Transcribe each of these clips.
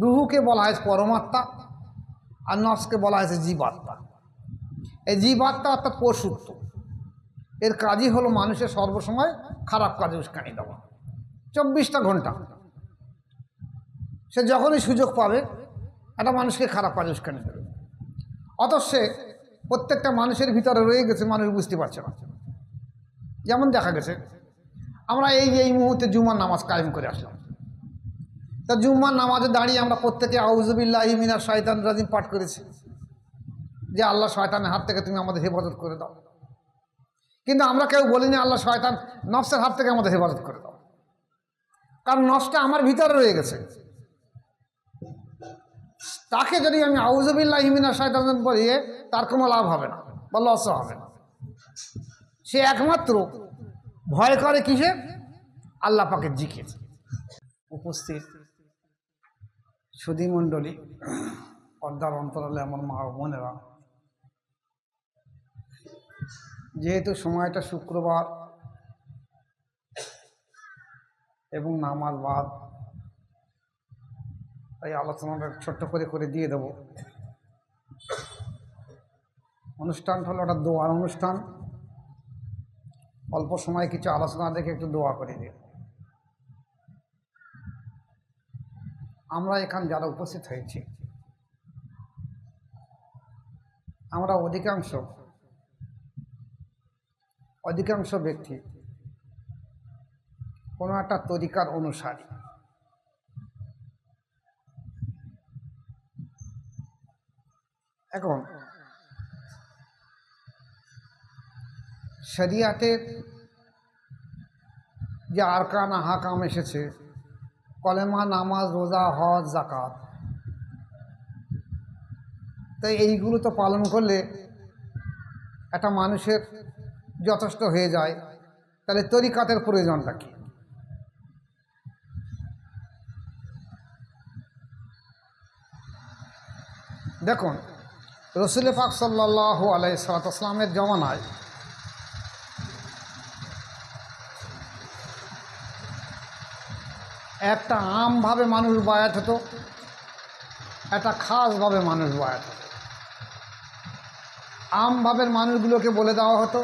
রুহুকে বলা হয়েছে পরমাত্মা আর নফসকে বলা হয়েছে জীবাত্মা। এই জীবাত্মা অর্থাৎ পশুত্ব, এর কাজই হলো মানুষের সর্বসময় খারাপ কাজে উস্কানি দেওয়া। 24টা ঘন্টা সে যখনই সুযোগ পাবে একটা মানুষকে খারাপ কাজে উস্কানি দেবে। অথচ সে প্রত্যেকটা মানুষের ভিতরে রয়ে গেছে, মানুষ বুঝতে পারছে না। যেমন দেখা গেছে আমরা এই মুহূর্তে জুমার নামাজ কায়েম করে আসলাম, তা জুম্মার নামাজে দাঁড়িয়ে আমরা প্রত্যেকে আউযুবিল্লাহি মিনাশ শাইতানির রাজিম পাঠ করেছি যে আল্লাহ শয়তানের হাত থেকে তুমি আমাদের হেফাজত করে দাও। কিন্তু আমরা কেউ বলিনি আল্লাহ শয়তান নফসের হাত থেকে আমাদের হেফাজত করে দাও, কারণ নফসটা আমার ভিতরে রয়ে গেছে। তাকে যদি আমি আউযুবিল্লাহি মিনাশ শাইতানির বলি, তার কোনো লাভ হবে না বা লস হবে না। সে একমাত্র ভয় করে কিসে? আল্লাহ পাকের জিকির। উপস্থিত সুধী মণ্ডলী, পর্দার অন্তরালে আমার মা ও বোনেরা, যেহেতু সময়টা শুক্রবার এবং নামাজ বাদ, তাই আলোচনাটা ছোট্ট করে দিয়ে দেব। অনুষ্ঠানটা হলো একটা দোয়ার অনুষ্ঠান। অল্প সময় কিছু আলোচনা দেখে একটু দোয়া করে দিই। আমরা এখানে যারা উপস্থিত হয়েছি, আমরা অধিকাংশ ব্যক্তি কোনো একটা তরিকার অনুসারী। এখন শরিয়াতের যে আরকান হাকাম এসেছে, কলেমা, নামাজ, রোজা, হজ, যাকাত, তাই এইগুলো তো পালন করলে একটা মানুষের যথেষ্ট হয়ে যায়। তাহলে তরিকাতের প্রয়োজনটা কি? দেখুন, রসুল পাক সাল্লাল্লাহু আলাইহি সাল্লামের জমানায় একটা আমভাবে মানুষ বায়াত হতো, একটা খাসভাবে মানুষ বায়াত হতো। আমভাবের মানুষগুলোকে বলে দেওয়া হতো,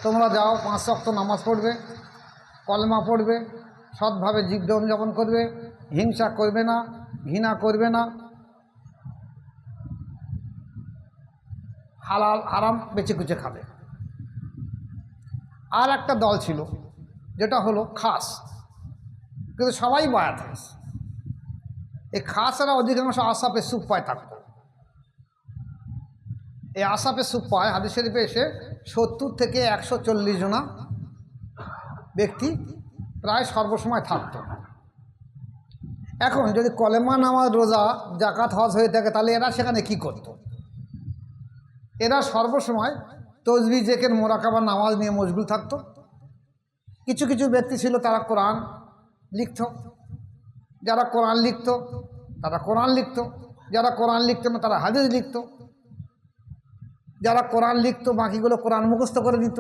তোমরা যাও 5 ওয়াক্ত নামাজ পড়বে, কলমা পড়বে, সৎভাবে জীবনযাপন করবে, হিংসা করবে না, ঘৃণা করবে না, হালাল হারাম বেছে কুচে খাবে। আর একটা দল ছিল যেটা হলো খাস, কিন্তু সবাই বায়াত হয়েছে। এই খাসেরা অধিকাংশ আসাপে সুপায় থাকতো। এই আসাপে সুপায় হাদিস শরীফে এসে 70 থেকে 140 জনা ব্যক্তি প্রায় সর্বসময় থাকতো। এখন যদি কলেমা, নামাজ, রোজা, যাকাত, হজ হয়ে থাকে, তাহলে এরা সেখানে কি করত? এরা সর্বসময় তসবিহ, জিকির, মোরাকাবা, নামাজ নিয়ে মশগুল থাকতো। কিছু কিছু ব্যক্তি ছিল তারা কোরআন লিখত। যারা কোরআন লিখত তারা কোরআন লিখত, যারা কোরআন লিখত না তারা হাদিস লিখত, যারা কোরআন লিখত বাকিগুলো কোরআন মুখস্থ করে দিত।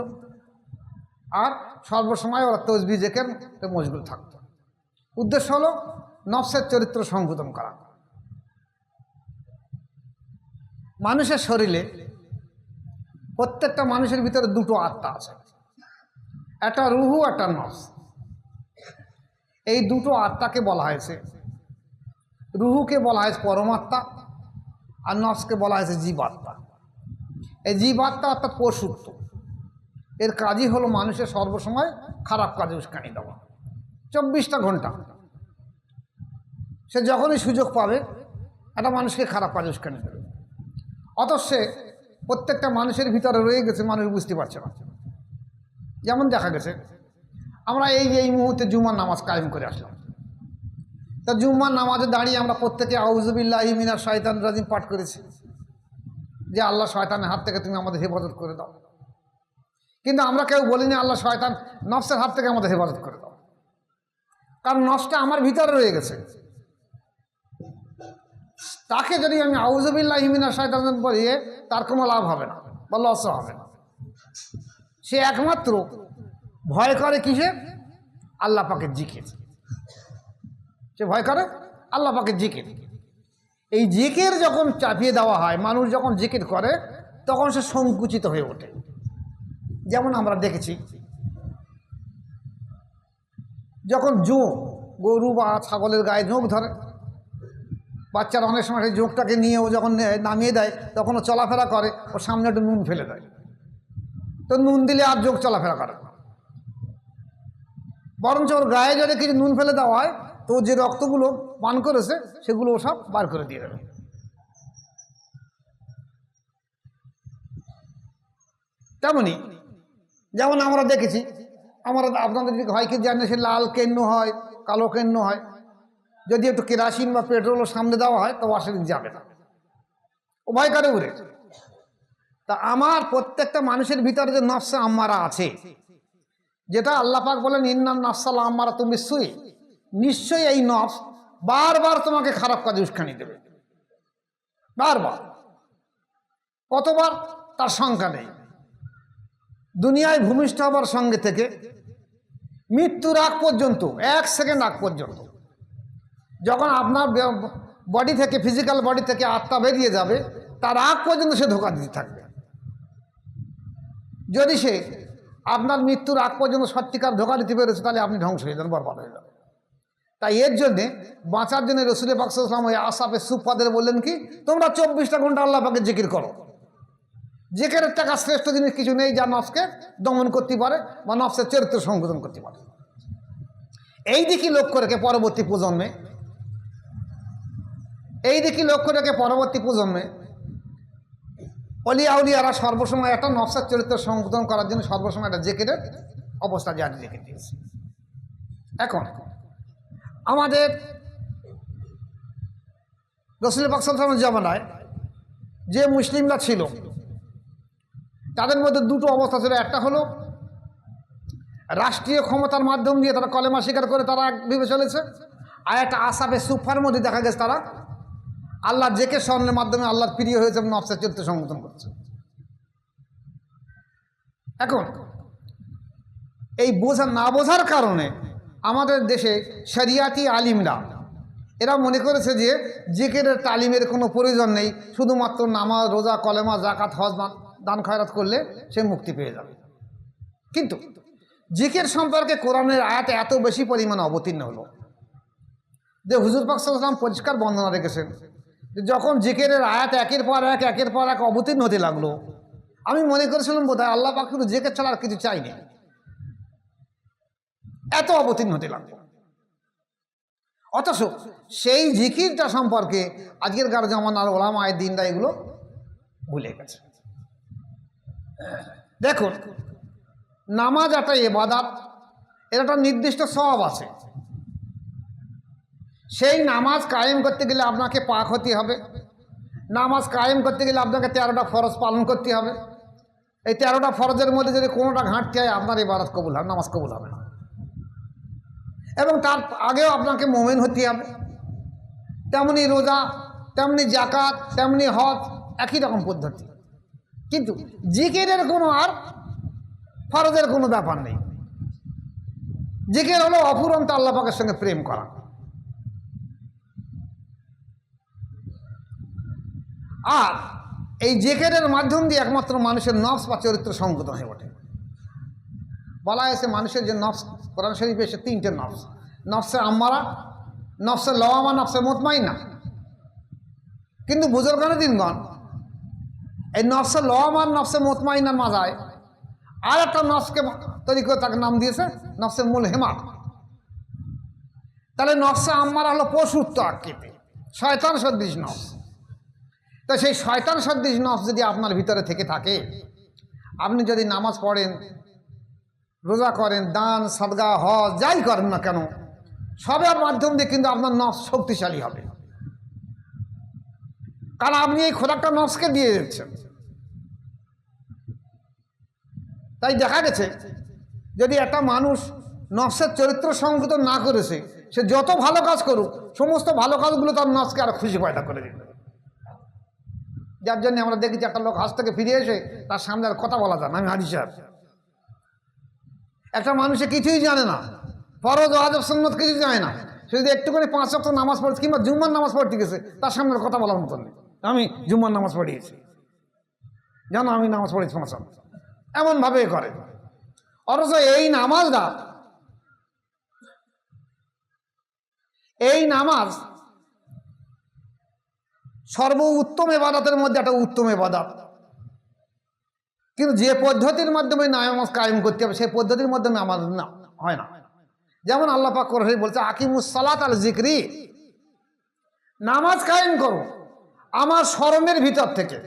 আর সর্বসময় ওরা তসবিহ, জিকিরে মশগুল থাকত। উদ্দেশ্য হলো নফসের চরিত্র সংশোধন করা। মানুষের শরীরে, প্রত্যেকটা মানুষের ভিতরে দুটো আত্মা আছে, একটা রুহু, একটা নফস। এই দুটো আত্মাকে বলা হয়েছে, রুহুকে বলা হয়েছে পরমাত্মা আর নফসকে বলা হয়েছে জীবাত্মা। এই জীবাত্মা অর্থাৎ পশুত্ব, এর কাজই হলো মানুষের সর্বসময় খারাপ কাজে উস্কানি দেওয়া। 24টা ঘন্টা সে যখনই সুযোগ পাবে একটা মানুষকে খারাপ কাজে উস্কানি দেবে। অথচ সে প্রত্যেকটা মানুষের ভিতরে রয়ে গেছে, মানুষ বুঝতে পারছে না। যেমন দেখা গেছে আমরা এই মুহূর্তে জুমার নামাজ কায়েম করে আসলাম, তা জুম্মার নামাজে দাঁড়িয়ে আমরা প্রত্যেকে আউযুবিল্লাহি মিনাশ শাইতানির রাজিম পাঠ করেছি যে আল্লাহ শয়তানের হাত থেকে তুমি আমাদের হেফাজত করে দাও। কিন্তু আমরা কেউ বলিনি আল্লাহ শয়তান নফসের হাত থেকে আমাদের হেফাজত করে দাও, কারণ নফসটা আমার ভিতরে রয়ে গেছে। তাকে যদি আমি আউযুবিল্লাহি মিনাশ শাইতানির বলি, তার কোনো লাভ হবে না বা লস হবে না। সে একমাত্র ভয় করে কিসে? আল্লাহ পাকের জিকির। সে ভয় করে আল্লাহ পাকের জিকির। এই জিকির যখন চাপিয়ে দেওয়া হয়, মানুষ যখন জিকির করে তখন সে সংকুচিত হয়ে ওঠে। যেমন আমরা দেখেছি, যখন জোঁক, গরু বা ছাগলের গায়ে জোঁক ধরে, বাচ্চারা অনেক সময় সেই জোঁকটাকে নিয়ে ও যখন নামিয়ে দেয় তখন ও চলাফেরা করে, ও সামনে একটু নুন ফেলে দেয়, তো নুন দিলে আর জোঁক চলাফেরা করে না। বরঞ্চ ওর গায়ে যদি কিছু নুন ফেলে দেওয়া হয় তো যে রক্তগুলো পান করেছে সেগুলো ও সব বার করে দিয়ে দেবে। তেমনি যেমন আমরা দেখেছি, আমরা আপনাদের দিকে হয় কি জানেন, সে লাল কেন্ন হয়, কালো কেন্ন হয়, যদি একটু কেরাসিন বা পেট্রোল সামনে দেওয়া হয় তো অসুবিধা যাবে না, ও ভয় করে উড়ে। তা আমার প্রত্যেকটা মানুষের ভিতরে যে নফসে আম্মারা আছে, যেটা আল্লাহ পাক বলেন ইন্নান নাফসাল আম্মারা তুমি সুই, নিশ্চয়ই এই নফস বারবার তোমাকে খারাপ কাজে উস্কানি দেবে, বারবার। কতবার তার সংখ্যা নেই। দুনিয়ায় ভূমিষ্ঠ হবার সঙ্গে থেকে মৃত্যুর আগ পর্যন্ত, 1 সেকেন্ড আগ পর্যন্ত, যখন আপনার বডি থেকে, ফিজিক্যাল বডি থেকে আত্মা বেরিয়ে যাবে, তার আগ পর্যন্ত সে ধোঁকা দিতে থাকবে। যদি সে আপনার মৃত্যুর আগ পর্যন্ত সত্যিকার ধোঁকা দিতে পেরেছে তাহলে আপনি ধ্বংস হয়ে যান, বরবাদ হয়ে যাবেন। তাই এর জন্যে বাঁচার জন্য রসুল পাক সাল্লাল্লাহু আলাইহি ওয়াসাল্লাম ওই আসাফে সুফাদের বললেন কি, তোমরা 24টা ঘন্টা আল্লাহ পাকের জিকির করো। জিকিরের টাকা শ্রেষ্ঠ জিনিস কিছু নেই যা নফসকে দমন করতে পারে বা নফসের চরিত্র সংশোধন করতে পারে। এই দিকে লক্ষ্য রেখে পরবর্তী প্রজন্মে অলিয়া উলিয়ারা সর্বসময় একটা নফসের চরিত্র সংশোধন করার জন্য সর্বসময় একটা জিকিরের অবস্থা জারি রেখে দিয়েছে। এখন আমাদের রাসূল পাক সাল্লাল্লাহু আলাইহি ওয়াসাল্লামের জামানায় যে মুসলিমরা ছিল তাদের মধ্যে দুটো অবস্থা ছিল। একটা হলো রাষ্ট্রীয় ক্ষমতার মাধ্যম দিয়ে তারা কলেমা স্বীকার করে তারা ভেবে চলেছে, আর একটা আসাফে সুফার মধ্যে দেখা গেছে তারা আল্লাহ জেকের স্মরণের মাধ্যমে আল্লাহর প্রিয় হয়েছে এবং নফসের চরিত্র সংশোধন করছে। এখন এই না বোঝার কারণে আমাদের দেশে শরিয়াতি আলিমরা এরা মনে করেছে যে জিকিরের তালিমের কোনো প্রয়োজন নেই, শুধুমাত্র নামাজ, রোজা, কলেমা, যাকাত, হজ, দান খয়রাত করলে সে মুক্তি পেয়ে যাবে। কিন্তু জিকির সম্পর্কে কোরআনের আয়াতে এত বেশি পরিমাণে অবতীর্ণ হলো যে হুজুর পাক সাল্লাল্লাহু আলাইহি ওয়াসাল্লাম পরিষ্কার বর্ণনা রেখেছেন যে যখন জিকিরের আয়াত একের পর এক অবতীর্ণ হতে লাগলো, আমি মনে করেছিলাম বোধহয় আল্লাহ পাক শুধু জিকির ছাড়া আর কিছু চাইনি, এত অবতীর্ণ হতে লাগলো। অথচ সেই জিকিরটা সম্পর্কে আজকের জামানার ওলামায়ে দ্বীনরা এগুলো ভুলে গেছে। দেখুন, নামাজ একটা ইবাদত, এর একটা নির্দিষ্ট সওয়াব আছে। সেই নামাজ কায়েম করতে গেলে আপনাকে পাক হতে হবে, নামাজ কায়েম করতে গেলে আপনাকে 13টা ফরজ পালন করতে হবে। এই 13টা ফরজের মধ্যে যদি কোনোটা ঘাটতি হয় আপনার ইবাদত কবুল হবে, নামাজ কবুল হবে না। এবং তার আগেও আপনাকে মুমিন হতে হবে। তেমনি রোজা, তেমনি যাকাত, তেমনি হজ, একই রকম পদ্ধতি। কিন্তু জিকিরের কোনো আর ফরজের কোনো ব্যাপার নেই। জিকির হলো অফুরন্ত আল্লাহ পাকের সঙ্গে প্রেম করা। আর এই জিকিরের মাধ্যম দিয়ে একমাত্র মানুষের নফস বা চরিত্র সংশোধন হয়ে ওঠে। বলা হয়েছে মানুষের যে নফস, কোরআন শরীফে এসে 3টে নফস, নফসে আম্মারা, নফসে লওয়ামা, নফসে মুতমাইন্না। কিন্তু বুজুর্গানে দিনগণ এই নফসে লওয়ামা, নফসে মুতমাইন্নার মাঝায় আর একটা নফসকে তৈরি করে তাকে নাম দিয়েছে নফসে মুলহিমা। তাহলে নফসে আম্মারা হলো পশুত্ব আকৃতি, শয়তান সদৃশ নফস। তো সেই শয়তান সদৃশ নফস যদি আপনার ভিতরে থেকে থাকে, আপনি যদি নামাজ পড়েন, রোজা করেন, দান, সাদগা, হজ যাই করেন না কেন, সবের মাধ্যম দিয়ে কিন্তু আপনার নফস শক্তিশালী হবে। কারণ আপনি এই খোরাকটা নফসকে দিয়ে দিচ্ছেন। তাই দেখা গেছে যদি একটা মানুষ নফসের চরিত্র সংশোধন না করেছে, সে যত ভালো কাজ করুক, সমস্ত ভালো কাজগুলো তার নফসকে আরো খুশি পয়দা করে দিবে। যার জন্য আমরা দেখেছি একটা লোক হাজ থেকে ফিরে এসে তার সামনে আর কথা বলা যায় না, আমি হাজি সাহেব। একটা মানুষে কিছুই জানে না, ফরজ, ওয়াজিব, সুন্নত কিছু জানে না, সে যদি একটুখানি 5 ওয়াক্ত নামাজ পড়ছে কিংবা জুম্মার নামাজ পড়তে গেছে, তার সামনে কথা বলার মতন নেই, আমি জুম্মার নামাজ পড়িয়েছি, জানো আমি নামাজ পড়েছি 5 ওয়াক্ত, এমনভাবে করে। অথচ এই নামাজ সর্বোত্তম ইবাদতের মধ্যে একটা উত্তম ইবাদত, কিন্তু যে পদ্ধতির মাধ্যমে নামাজ কায়েম করতে হবে সেই পদ্ধতির মাধ্যমে আমাদের না হয় না। যেমন আল্লাহ পাক কোরআনে বলছে আকিমুস সালাত আল যিকরি, নামাজ কায়েম করো আমার স্মরণের ভিতর থেকে।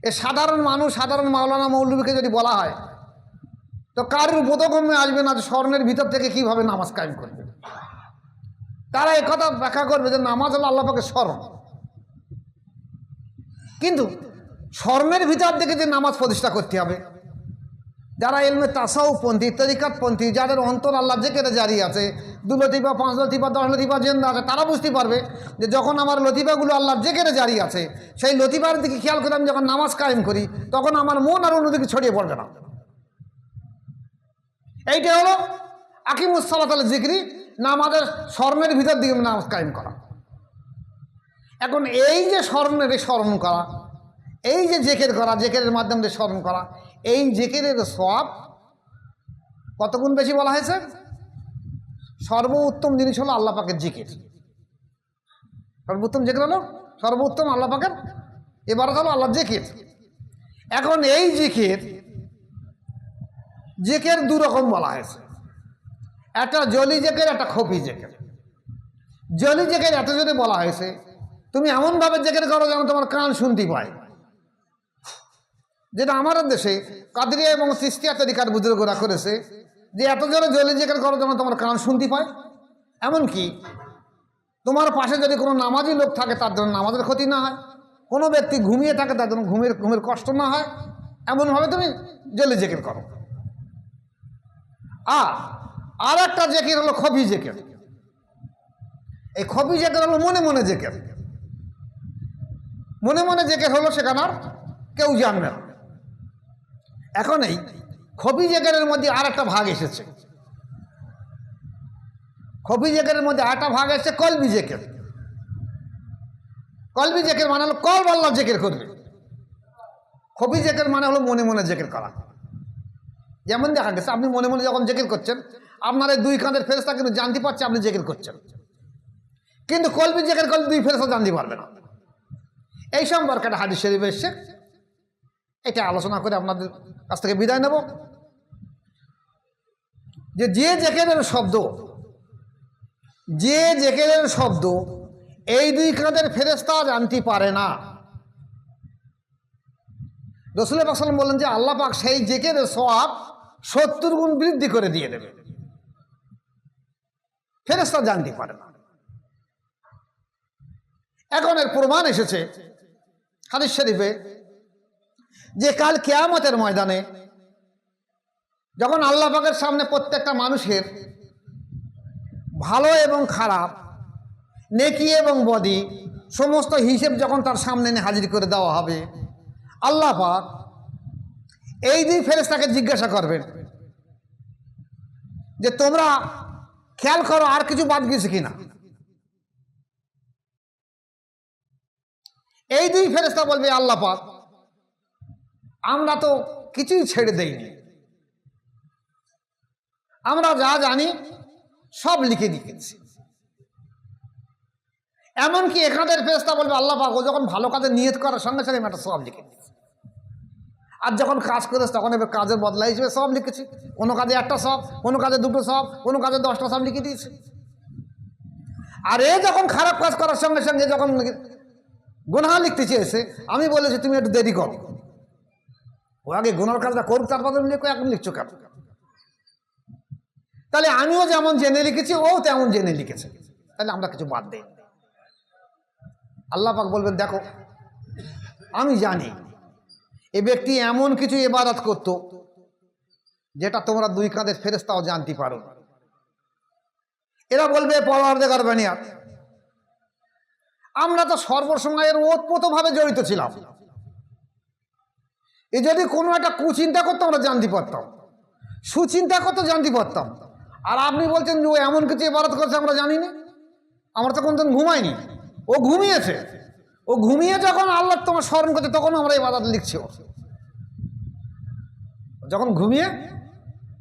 এ সাধারণ মানুষ, সাধারণ মাওলানা মৌলবীকে যদি বলা হয় তো কারোর বোধগম্যে আসবে না যে স্মরণের ভিতর থেকে কিভাবে নামাজ কায়েম করবে। তারা একথা ব্যাখ্যা করবে যে নামাজ হলো আল্লাহ পাকের স্মরণ, কিন্তু স্মরণের ভিতর থেকে যে নামাজ প্রতিষ্ঠা করতে হবে, যারা ইলমে তাসাউফপন্থী, তরিকাতপন্থী, যাদের অন্তর আল্লাহ জিকিরে জারি আছে, 2 লতিফা 5 লতিফা 10 লতিফা জিন্দা আছে, তারা বুঝতে পারবে যে যখন আমার লতিফাগুলো আল্লাহর জিকিরে জারি আছে, সেই লতিফার দিকে খেয়াল করে আমি যখন নামাজ কায়েম করি তখন আমার মন আর অন্যদিকে ছড়িয়ে পড়বে না। এইটা হলো আকিমুস সালাত আল যিকরি, নামাজের স্মরণের ভিতর দিকে নামাজ কায়েম করা। এখন এই যে স্মরণ করা, এই যে জেকের করা, জেকেরের মাধ্যমে স্মরণ করা, এই জেকেরের সওয়াব কত গুণ বেশি বলা হয়েছে? সর্বোত্তম জিনিস হলো আল্লাহ পাকের জিকির। সর্বোত্তম জিকির হলো, সর্বোত্তম আল্লাহ পাকের ইবাদত হলো আল্লাহর জিকির। এখন এই জিকির 2 রকম বলা হয়েছে, একটা জলি জিকির, একটা খফি জিকির। জলি জিকির এত জোরে বলা হয়েছে তুমি এমনভাবে জিকির করো যেন তোমার কান শুনতে পায়, যেটা আমাদের দেশে কাদরিয়া এবং চিশতিয়া তরিকার বুজুর্গরা করেছে, যে এত জোরে জলি জিকির করো যেন তোমার কান শুনতে পায়। এমনকি তোমার পাশে যদি কোনো নামাজি লোক থাকে তার জন্য নামাজের ক্ষতি না হয়, কোনো ব্যক্তি ঘুমিয়ে থাকে তার জন্য ঘুমের কষ্ট না হয়, এমনভাবে তুমি জলি জিকির করো। আর একটা জিকির হলো খফি জিকির। এই খফি জিকির হলো মনে মনে জিকির। মনে মনে জিকির হলো সেখানে আর কেউ জানবে না। এখন এই খফি জিকিরের মধ্যে আর একটা ভাগ এসেছে, খফি জিকিরের মধ্যে আরেকটা ভাগ এসেছে কলবি জিকির। কলবি জিকির মানে হলো কলব আল্লাহ জিকির করবে। খফি জিকির মানে হলো মনে মনে জিকির করা। যেমন দেখা গেছে আপনি মনে মনে যখন জিকির করছেন, আপনার এই 2 কাঁধের ফেরেশতা কিন্তু জানতে পারছে আপনি জিকির করছেন, কিন্তু কলবি জিকির করলে 2 ফেরেশতা জানতে পারবে না। এই সম্পর্কে একটা হাদিস শরীফ এসেছে, এটা আলোচনা করে আপনাদের কাছ থেকে বিদায় নেব। যে জিকিরের শব্দ এই 2 কাঁধের ফেরেশতা জানতে পারে না। রাসূল পাক সাল্লাল্লাহু আলাইহি ওয়াসাল্লাম বলেন যে আল্লাহ পাক সেই জিকিরের সওয়াব 70 গুণ বৃদ্ধি করে দিয়ে দেবে, ফেরেশতা জানতে পারে না। এখন এর প্রমাণ এসেছে হাদিস শরীফে যে কাল কিয়ামতের ময়দানে যখন আল্লাহ পাকের সামনে প্রত্যেকটা মানুষের ভালো এবং খারাপ, নেকি এবং বদি সমস্ত হিসেব যখন তার সামনে এনে হাজির করে দেওয়া হবে, আল্লাহ পাক এই 2 ফেরেশতাকে জিজ্ঞাসা করবেন যে তোমরা খেয়াল করো আর কিছু বাদ গেছে কিনা। এই 2 ফেরেশতা বলবে আল্লাহ পাক আমরা তো কিছুই ছেড়ে দেইনি, আমরা যা জানি সব লিখে দিয়েছি। এমনকি এখানের ফেরেশতা বলবে আল্লাহ পাক ও যখন ভালো কাজে নিয়ত করার সঙ্গে সঙ্গে একটা সব লিখে দিয়েছি, আর যখন কাজ করেছে তখন এবার কাজের বদলা হিসেবে সব লিখেছি। কোনো কাজে 1টা সব, কোনো কাজে 2টো সব, কোনো কাজে 10টা সব লিখে দিয়েছে। আর এ যখন খারাপ কাজ করার সঙ্গে সঙ্গে যখন গুনাহ লিখতে চেয়েছে, আমি বলেছি তুমি একটু দেরি করো, ও আগে গুনার কাজটা করুক তারপরে এখন লিখছো কেন? তাহলে আমিও যেমন জেনে লিখেছি ও তেমন জেনে লিখেছে, তাহলে আমরা কিছু বাদ দেই। আল্লাহ পাক বলবেন দেখো আমি জানি এ ব্যক্তি এমন কিছু ইবাদত করত যেটা তোমরা 2 কাঁধের ফেরেশতাও জানতে পারো। এরা বলবে পরওয়ারদিগার বানিয়াত আমরা তো সর্বসময়ের ওতপ্রোতভাবে জড়িত ছিলাম, এ যদি কোনো একটা কুচিন্তা করতো আমরা জানতে পারতাম, সুচিন্তা করতো জানতে পারতাম, আর আপনি বলছেন যে ও এমন কিছু ইবাদত করছে আমরা জানি না, আমরা তো কোনদিন ঘুমাইনি, ও ঘুমিয়েছে। ও ঘুমিয়ে যখন আল্লাহ তোমার স্মরণ করছে তখন আমরা ইবাদত লিখছি। যখন ঘুমিয়ে,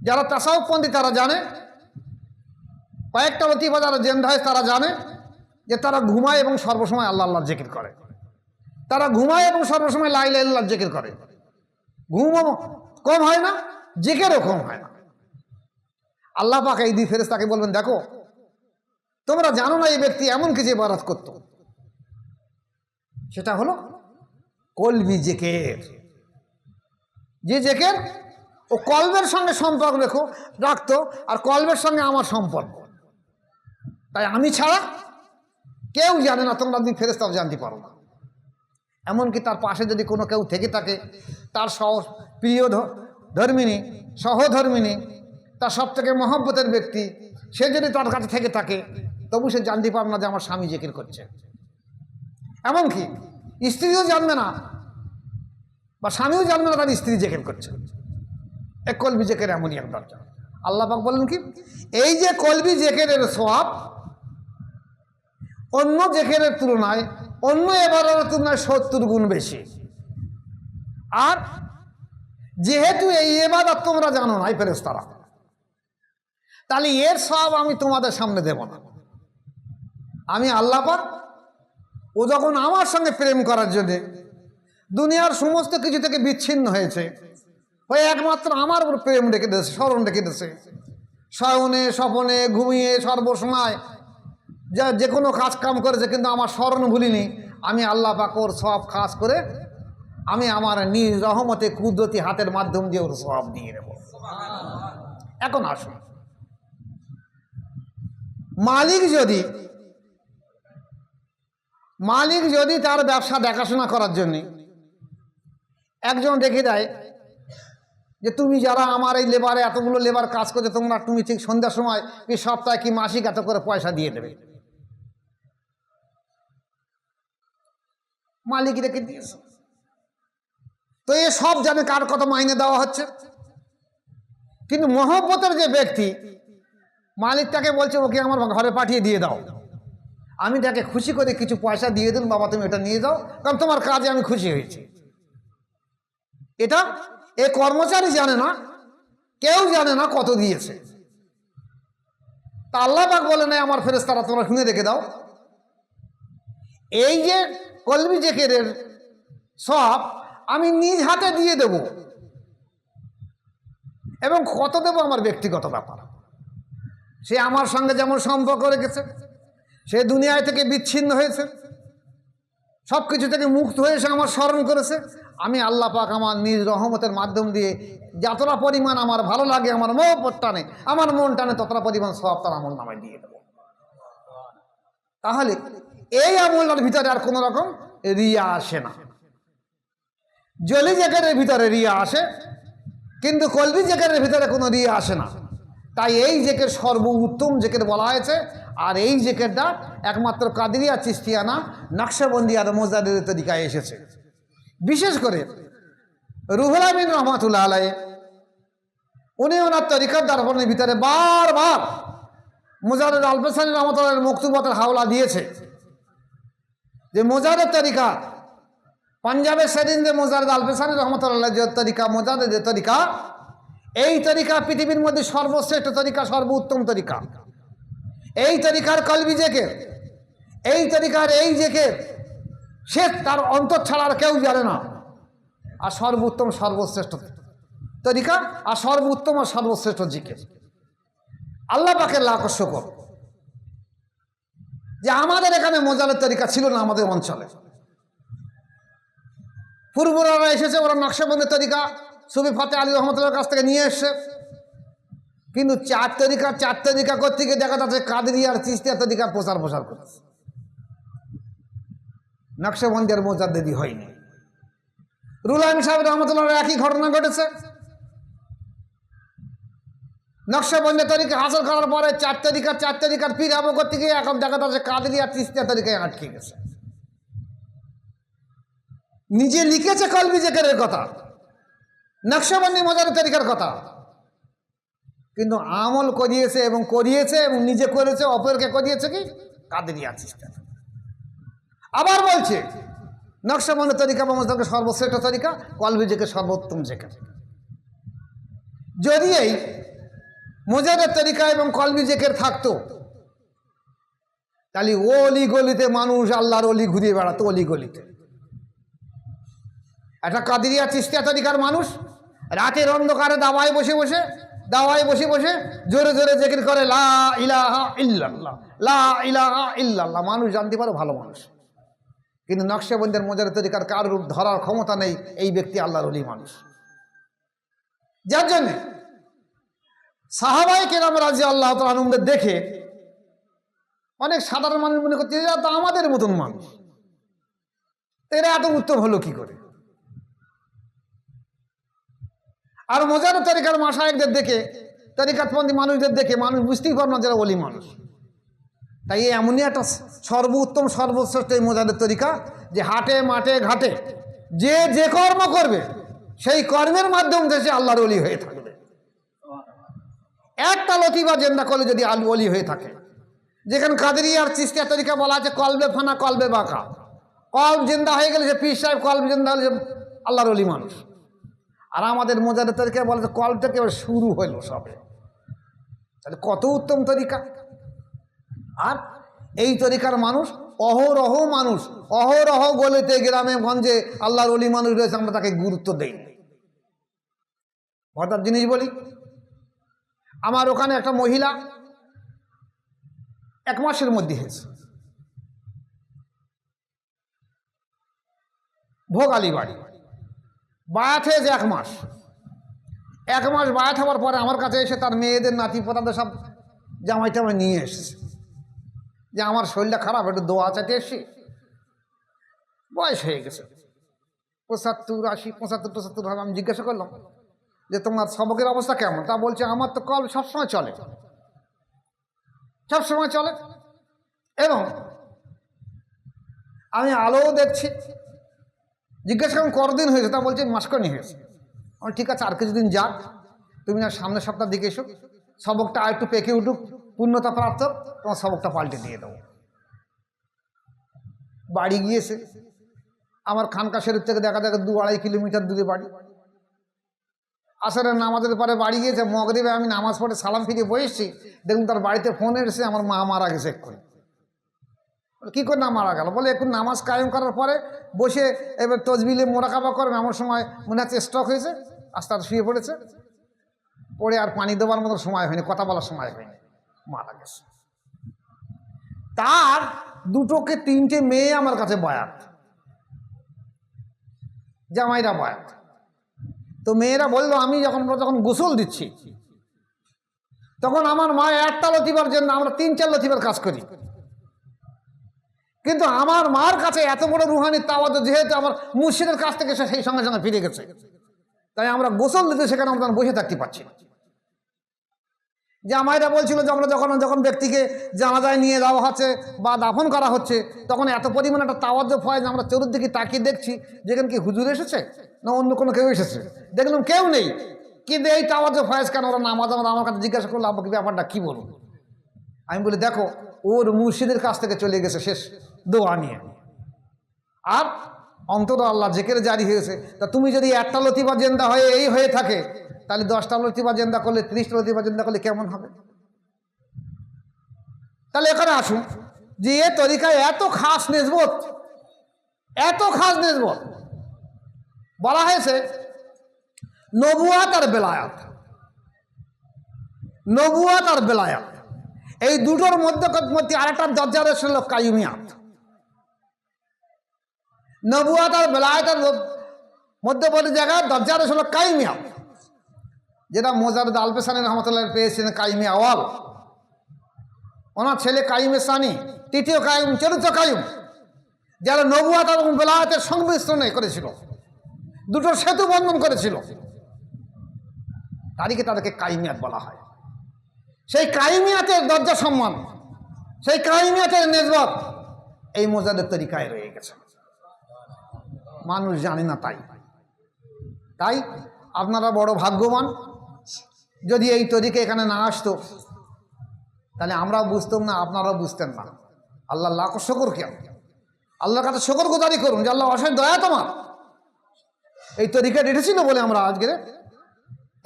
যারা তাসাউফপন্থী তারা জানে, কয়েকটা লতিফা যারা জেন্দা হয় তারা জানে যে তারা ঘুমায় এবং সর্বসময় আল্লাহ আল্লাহ জিকির করে। তারা ঘুমায় এবং সর্বসময় লা ইলাহা ইল্লাল্লাহ জিকির করে। ঘুমও কম হয় না, জিকিরও কম হয় না। আল্লাহ পাক এই দুই ফেরেশতাকে বলবেন, দেখো তোমরা জানো না এই ব্যক্তি এমন কিছু ইবাদত করত, সেটা হলো কলবি জিকির। যে জিকির ও কলবের সঙ্গে সম্পর্ক রাখতো, আর কলবের সঙ্গে আমার সম্পর্ক। তাই আমি ছাড়া কেউ জানে না, তোমরা দুই ফেরেশতাও জানতে পারো না। এমনকি তার পাশে যদি কোনো কেউ থেকে থাকে, তার প্রিয় ধর্মিনী, সহধর্মিনী, তার সব থেকে মহব্বতের ব্যক্তি, সে যদি তার কাছে থেকে থাকে তবু সে জানতে পারবে না যে আমার স্বামী জিকির করছে। এমনকি স্ত্রীও জানবে না, বা স্বামীও জানবে না তার স্ত্রী জিকির করছে। এক কলবি জিকির এমনই এক দরজা। আল্লাহ পাক বলেন কি, এই যে কলবি জিকিরের সওয়াব অন্য জিকিরের তুলনায়, অন্য ইবাদতের তুলনায় 70 গুণ বেশি। আর যেহেতু এই ইবাদত তোমরা জানো না এই ফেরেশতারা, তাহলে এর সওয়াব আমি তোমাদের সামনে দেব না। আমি আল্লাহ পাক, ও যখন আমার সঙ্গে প্রেম করার জন্য দুনিয়ার সমস্ত কিছু থেকে বিচ্ছিন্ন হয়েছে, ওই একমাত্র আমার উপর প্রেম রেখে দিয়েছে, স্মরণ রেখে দিয়েছে। শয়নে স্বপনে ঘুমিয়ে সর্বসময় যে কোনো কাজ কাম করেছে, কিন্তু আমার স্মরণ ভুলিনি। আমি আল্লাহ পাক ওর সওয়াব খাস করে আমি আমার নিজ রহমতে কুদরতি হাতের মাধ্যম দিয়ে ওর সওয়াব দিয়ে নেব। এখন আসুন, মালিক যদি তার ব্যবসা দেখাশোনা করার জন্য একজন রেখে দেয় যে তুমি যারা আমার এই লেবারে এতগুলো লেবার কাজ করছে, তুমি ঠিক সন্ধ্যার সময় কি সপ্তাহে কি মাসিক এত করে পয়সা দিয়ে দেবে, মালিক রেখে দিয়েছে। তো এ সব জানে কার কত মাইনে দেওয়া হচ্ছে। কিন্তু মহব্বতের যে ব্যক্তি, মালিক তাকে বলছে ওকে আমার ঘরে পাঠিয়ে দিয়ে দাও, আমি তাকে খুশি করে কিছু পয়সা দিয়ে দিন, বাবা তুমি এটা নিয়ে যাও, কারণ তোমার কাজে আমি খুশি হয়েছি। এটা এ কর্মচারী জানে না, কেউ জানে না কত দিয়েছে। তা আল্লাহ পাক বলে না আমার ফেরেশতারা তোমরা শুনে রেখে দাও, এই যে কলবি জিকিরের সওয়াব আমি নিজ হাতে দিয়ে দেব। এবং কত দেব আমার ব্যক্তিগত ব্যাপার। সে আমার সঙ্গে যেমন সম্পর্ক রেখেছে, সে দুনিয়ায় থেকে বিচ্ছিন্ন হয়েছে, সব কিছু থেকে মুক্ত হয়ে সে আমার স্মরণ করেছে, আমি আল্লাহ পাক আমার নিজ রহমতের মাধ্যম দিয়ে যতটা পরিমাণ আমার ভালো লাগে, আমার মহব্বত টানে, আমার মন টানে, ততটা পরিমাণ সওয়াব তার আমল নামায় দিয়ে দেব। তাহলে এই আমলের ভিতরে আর কোনো রকম রিয়া আসে না। জলি জিকিরের ভিতরে রিয়া আসে, কিন্তু কলবি জিকিরের ভিতরে কোনো রিয়া আসে না। তাই এই জিকির সর্বোত্তম জিকির বলা হয়েছে। আর এই জিকিরটা একমাত্র কাদেরিয়া, চিশতিয়ানা, নকশবন্দি আর মোজাদ্দেদের তরিকায় এসেছে। বিশেষ করে রুহুল আমিন রহমাতুল্লাহ আলাইহি উনি ওনার তরিকার দর্পণের ভিতরে বারবার মোজাদ্দেদ আল-ফেসানি রহমাতুল্লাহর মকতুবাতের হাওলা দিয়েছে যে মোজাদ্দেদ তরিকা, পাঞ্জাবের সেদিন যে মোজাদ্দেদ আল-ফেসানি রহমাতুল্লাহ যে তরিকা, মোজাদ্দেদের তরিকা, এই তরিকা পৃথিবীর মধ্যে সর্বশ্রেষ্ঠ তরিকা, সর্বোত্তম তরিকা। এই তরিকার কলবি জিকির, এই তরিকার এই জিকির সে তার অন্তর ছাড়া আর কেউ জানে না। আর সর্বোত্তম সর্বশ্রেষ্ঠ তরিকা, আর সর্বোত্তম আর সর্বশ্রেষ্ঠ জিকির। আল্লাহ পাকের লাখ শুকর যে আমাদের এখানে মোজাদ্দেদ তরিকা ছিল না। আমাদের অঞ্চলে পূর্বরা এসেছে, ওরা নকশবন্দি তরিকা সুফি ফাতে আলী রহমতুল্লাহর কাছ থেকে নিয়ে এসছে। কিন্তু চার তরিকা করতে গিয়ে দেখা যাচ্ছে কাদেরিয়া আর চিশতিয়া তরিকা প্রচার করতেছে, নকশবন্দি আর মোজাদ্দেদি হয়নি। রুহুল আমিন সাহেব রহমতুল্লাহর একই ঘটনা ঘটেছে। নকশবন্দি তরিকা হাসিল করার পরে চার তরিকার পীর আবু করতে গিয়ে এখন দেখা যাচ্ছে কাদেরিয়া আর চিশতিয়া তরিকায় আটকে গেছে। নিজে লিখেছে কলবি জিকিরের কথা, নকশবন্দি মোজাদ্দেদ তরিকার কথা, কিন্তু আমল করিয়েছে এবং নিজে করেছে, অপরকে করিয়েছে কি কাদেরিয়া চিশতিয়া। আবার বলছে নকশবন্দের তরিকা বা মজহাবের সর্বশ্রেষ্ঠ তরিকা, কলবি জিকির সর্বোত্তম জিকির। যদি এই মোজাদের তরিকা এবং কলবি জিকির থাকতো, তাহলে অলি গলিতে মানুষ আল্লাহর অলি ঘুরিয়ে বেড়াতো। অলি গলিতে একটা কাদেরিয়া চিশতিয়া তরিকার মানুষ রাতের অন্ধকারে দাওয়ায় বসে বসে জোরে জোরে জিকির করে লা ইলাহা ইল্লাল্লাহ, লা ইলাহা ইল্লাল্লাহ। মানুষ জানতে পারে ভালো মানুষ, কিন্তু নকশবন্দের মোজাদের তরিকার কার রূপ ধরার ক্ষমতা নেই। এই ব্যক্তি আল্লাহর ওলি মানুষ। যার জন্য সাহাবায়ে কেরাম রাদিয়াল্লাহু তাআলা আনহুদের দেখে অনেক সাধারণ মানুষ মনে করছে এরা তো আমাদের মতন মানুষ, এরা এত উত্তম হলো কি করে। আর মোজাদের তরিকার মাশায়েখদের দেখে, তরিকাতপন্থী মানুষদের দেখে মানুষ বুঝতেই পারে না যারা ওলি মানুষ। তাই এমনই একটা সর্বোত্তম সর্বশ্রেষ্ঠ এই মোজাদের তরিকা যে হাটে মাঠে ঘাটে যে কর্ম করবে সেই কর্মের মাধ্যম থেকে আল্লাহর ওলি হয়ে থাকবে। একটা লতিফা জেন্দা করলে যদি ওলি হয়ে থাকে, যেখানে কাদেরিয়া আর চিশতিয়া তরিকা বলা আছে কলবে ফানা কলবে বাঁকা, কলব জিন্দা হয়ে গেলে যে পীর সাহেব, কলব জিন্দা হলে যে আল্লাহর ওলি মানুষ। আর আমাদের মোজাদের তরিকা বলা যে কলবটাকে শুরু হইল সবে, তাহলে কত উত্তম তরিকা। আর এই তরিকার মানুষ অহরহ গলিতে গ্রামে গঞ্জে আল্লাহর ওলি মানুষ রয়েছে, আমরা তাকে গুরুত্ব দেই। হঠাৎ জিনিস বলি, আমার ওখানে একটা মহিলা 1 মাসের মধ্যে হয়েছে, ভোগালী বাড়ি, বায়াত হয়েছে 1 মাস। 1 মাস বায়াত হওয়ার পরে আমার কাছে এসে তার মেয়েদের নাতি পোতাদের সব জামাই টামাই নিয়ে এসেছে যে আমার শরীরটা খারাপ, একটু দোয়া চাইতে এসছি। বয়স হয়ে গেছে 75, 80, 75 হবে। আমি জিজ্ঞাসা করলাম যে তোমার সবকের অবস্থা কেমন? তা বলছে আমার তো কল সবসময় চলে এবং আমি আলোও দেখছি। জিজ্ঞাসা করলাম কতদিন হয়েছে? তা বলছে মাসখানেক হয়েছে। আমি ঠিক আছে, আর কিছুদিন যাক, তুমি না সামনের সপ্তাহ দিকে এসো, সবকটা আর একটু পেকে উঠুক, পূর্ণতা প্রাপ্ত, তোমার সবকটা পাল্টে দিয়ে দেবো। বাড়ি গিয়েছে, আমার খানকা শরীফ থেকে দেখা 2-2.5 কিলোমিটার দূরে বাড়ি। আসরের নামাজের পরে বাড়ি গিয়েছে, মগরিবে আমি নামাজ পড়ে সালাম ফিরিয়ে বসেছি, দেখুন তার বাড়িতে ফোন এসেছে আমার মা মারা গেছে এক্ষুনি। কী করে না মারা গেল? বলে একটু নামাজ কায়েম করার পরে বসে এবার তসবিলে মোরাকাবা করবে, এমন সময় মনে হচ্ছে স্ট্রোক হয়েছে, আস্তে আস্তে শুয়ে পড়েছে, পড়ে আর পানি দেওয়ার মতো সময় হয়নি, কথা বলার সময় হয়নি, মারা গেছে। তার 2-3টে মেয়ে আমার কাছে বয়াত, জামাইরা বয়াত। তো মেয়েরা বললো আমি যখন গোসল দিচ্ছি তখন আমার মা একটা লতিফার জন্য আমরা 3-4 লতিফার কাজ করি, কিন্তু আমার মার কাছে এত বড় রুহানি তাওয়াজ্জুহ যেহেতু আমার মুর্শিদের কাছ থেকে সেই সঙ্গে সঙ্গে ফিরে গেছে, তাই আমরা গোসল দিতে সেখানে আমরা বসে থাকতে পারছি না। জামাইরা বলছিল যে আমরা যখন ব্যক্তিকে জানাজায় নিয়ে যাওয়া হচ্ছে বা দাফন করা হচ্ছে, তখন এত পরিমাণে একটা তাওয়াজ্জুহ ফয়েজ আমরা চতুর্দিকে তাকিয়ে দেখছি যেখানে কি হুজুর এসেছে না অন্য কোনো কেউ এসেছে, দেখলাম কেউ নেই, কিন্তু এই তাওয়াজ্জুহ ফয়েজ কেন? ওরা নামাজ আমার কাছে জিজ্ঞাসা করলো আপনাকে ব্যাপারটা কী বলুন। আমি বলি দেখো ওর মুর্শিদের কাছ থেকে চলে গেছে শেষ দোয়া নিয়ে, আর অন্তত আল্লাহ জিকির জারি হয়েছে। তা তুমি যদি একটা লতিফা জেন্দা হয়ে এই হয়ে থাকে, তাহলে 10টা লতিফা জেন্দা করলে, 30টা লতিফা জেন্দা করলে কেমন হবে? তাহলে এখানে আসুন যে এ তরিকায় এত খাস নেসবত বলা হয়েছে নবুয়াত আর বেলায়াত, এই দুটোর মধ্যে আরেকটা দরজা রয়েছে কায়ুমিয়াত। নবুয়াত আর বেলায়েতের মধ্যবর্তী জায়গায় দরজা রয়েছে কায়ুমিয়াত, যেটা মোজাররদ আল-পেশানী রহমতুল্লাহ পেয়েছিলেন কাইমে আওয়াল। ওনার ছেলে কাইমে সানি, তৃতীয় কাইম, চতুর্থ কাইম, যারা নবুয়াত এবং বেলায়েতের সংমিশ্রণে করেছিল, দুটোর সেতু বন্ধন করেছিল, তাদেরকে কাইমিয়াত বলা হয়। সেই কাইমিয়াতের দরজা সম্মান, সেই কাইমিয়াতের নেসবত এই মোজাদের তরিকায় রয়ে গেছে, মানুষ জানে না। তাই আপনারা বড় ভাগ্যবান যদি এই তরিকা এখানে না আসতো তাহলে আমরাও বুঝতাম না, আপনারাও বুঝতেন না। আল্লাহ লাখ শকর কেন, আল্লাহর কাছে শকর গুজারি করুন যে আল্লাহ অশেষ দয়া তোমার, এই তরিকা রেখেছিল বলে আমরা আজকে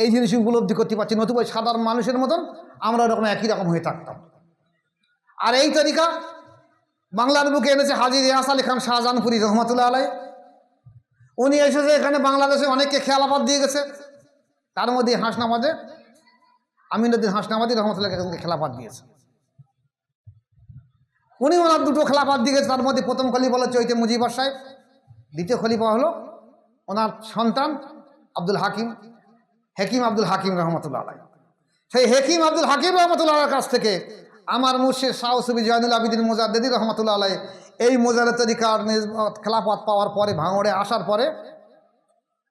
এই জিনিস উপলব্ধি করতে পারছি। নতুবা সাধারণ মানুষের মতন আমরা ওরকম একই রকম হয়ে থাকতাম। আর এই তরিকা বাংলার বুকে এনেছে হাজী রিয়াস আলী খান শাহজাহানপুরি রহমতুল্লাহ আলাই। উনি এসেছে এখানে বাংলাদেশে অনেককে খেলাফত দিয়ে গেছে, তার মধ্যে হাসনাবাদে আমিনুদ্দিন হাসনাবাদী রহমতুল্লাহ খেলাফত দিয়েছে। উনি ওনার দুটো খেলাফত দিয়ে গেছে, তার মধ্যে প্রথম খলিফা হলো চৈতে মুজিবর সাহেব, দ্বিতীয় খলিফা হলো ওনার সন্তান আব্দুল হাকিম, হেকিম আব্দুল হাকিম রহমতুল্লাহ আলাই। সেই হেকিম আব্দুল হাকিম রহমতুল্লাহ কাছ থেকে আমার মুর্শিদ শাহ সুফি জয়নুল আবিদিন মুজাদ্দিদি রহমতুল্লাহ আলাই এই মোজারে তরিকার খেলাফত পাওয়ার পরে, ভাঙড়ে আসার পরে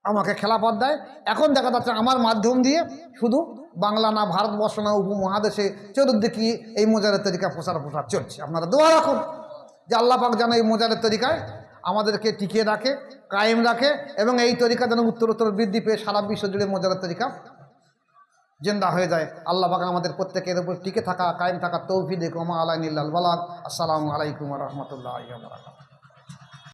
আমাকে খেলাফত দেয়। এখন দেখা যাচ্ছে আমার মাধ্যম দিয়ে শুধু বাংলা না, ভারতবর্ষ না, উপমহাদেশে চতুর্দিকে এই মোজারের তরিকা প্রচার চলছে। আপনারা দোয়া রাখুন যে আল্লাহ পাক যেন এই মোজারের তরিকায় আমাদেরকে টিকিয়ে রাখে, কায়েম রাখে, এবং এই তরিকা যেন উত্তরোত্তর বৃদ্ধি পেয়ে সারা বিশ্ব জুড়ে মোজারের তরিকা জিন্দা হয়ে যায়। আল্লাহ পাক আমাদের প্রত্যেকের উপর টিকে থাকা, কায়েম থাকা তৌফিক দেখ। ওমা আলাইনিল্লাল বালাগ। আসসালামু আলাইকুম ওয়া রাহমাতুল্লাহি ওয়া বারাকাতুহু।